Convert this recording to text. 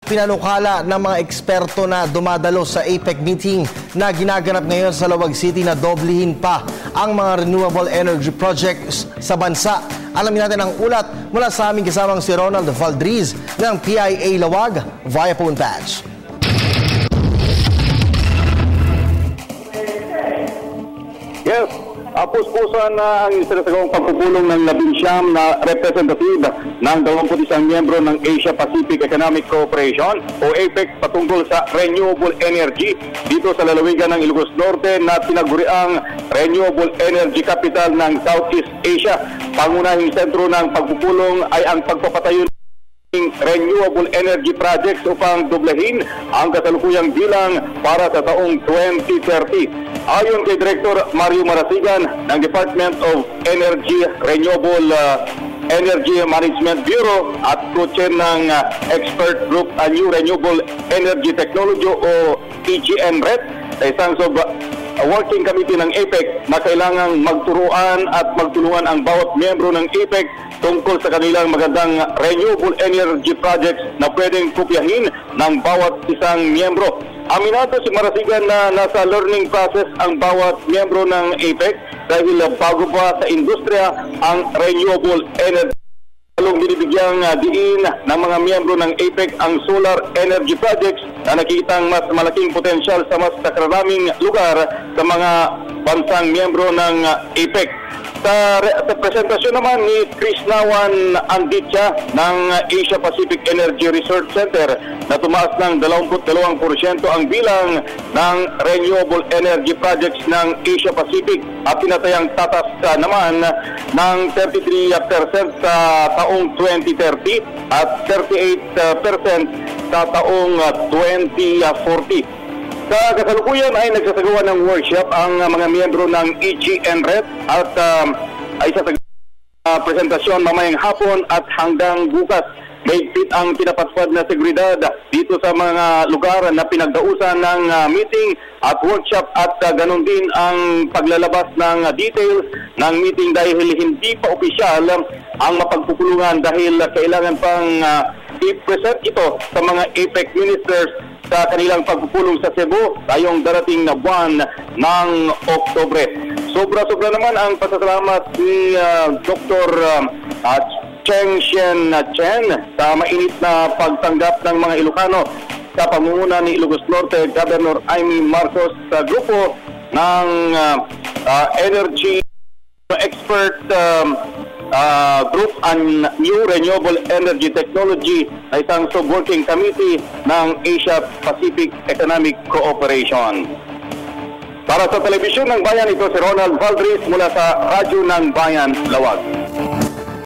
Pinanukala ng mga eksperto na dumadalo sa APEC meeting na ginaganap ngayon sa Lawag City na doblehin pa ang mga renewable energy projects sa bansa. Alamin natin ang ulat mula sa aming kasamang si Ronald Valdriz ng PIA Lawag via phone patch. Yes, puspusan na ang sinasagawang pagpupulong ng 19 na representative ng 21 miyembro ng Asia-Pacific Economic Cooperation o APEC patungkol sa renewable energy dito sa lalawigan ng Ilocos Norte na tinaguriang Renewable Energy Capital ng Southeast Asia. Pangunahing sentro ng pagpupulong ay ang pagpapatayo renewable energy projects upang doblehin ang kasalukuyang bilang para sa taong 2030. Ayon kay Director Mario Marasigan ng Department of Energy Renewable Energy Management Bureau at co-chair ng expert group New Renewable Energy Technology o EGNRET sa isang working committee ng APEC na kailangang magturuan at magtulungan ang bawat miyembro ng APEC tungkol sa kanilang magandang renewable energy projects na pwedeng kopyahin ng bawat isang miyembro. Aminado si Marasigan na nasa learning process ang bawat miyembro ng APEC dahil bago pa sa industriya ang renewable energy. Lalong binibigyang diin ng mga miyembro ng APEC ang solar energy projects na nakikitang mas malaking potensyal sa mas nakaraming lugar sa mga bansang miyembro ng APEC. Sa presentasyon naman ni Krishnawan Anditya ng Asia Pacific Energy Research Center na tumaas ng 22% ang bilang ng renewable energy projects ng Asia Pacific at pinatayang tatas naman ng 33% sa taong 2030 at 38% sa taong 2040. Sa kasalukuyan ay nagsasagawa ng workshop ang mga miyembro ng EGNRET at ay sa presentasyon mamayang hapon at hanggang bukas. Mahigpit ang pinapatupad na seguridad dito sa mga lugar na pinagdausan ng meeting at workshop at ganun din ang paglalabas ng details ng meeting dahil hindi pa opisyal ang mapagpupulungan dahil kailangan pang i-present ito sa mga APEC ministers sa kanilang pagpupulong sa Cebu tayong darating na buwan ng Oktubre. Sobra-sobra naman ang pasasalamat ni Dr. Cheng Shen Chen sa mainit na pagtanggap ng mga Ilocano sa pamumuno ni Ilocos Norte Governor Amy Marcos sa grupo ng Energy Expert Group on New Renewable Energy Technology na isang sub-working committee ng Asia Pacific Economic Cooperation. Para sa Telebisyon ng Bayan, ito si Ronald Valdriz mula sa Radyo ng Bayan, Lawag.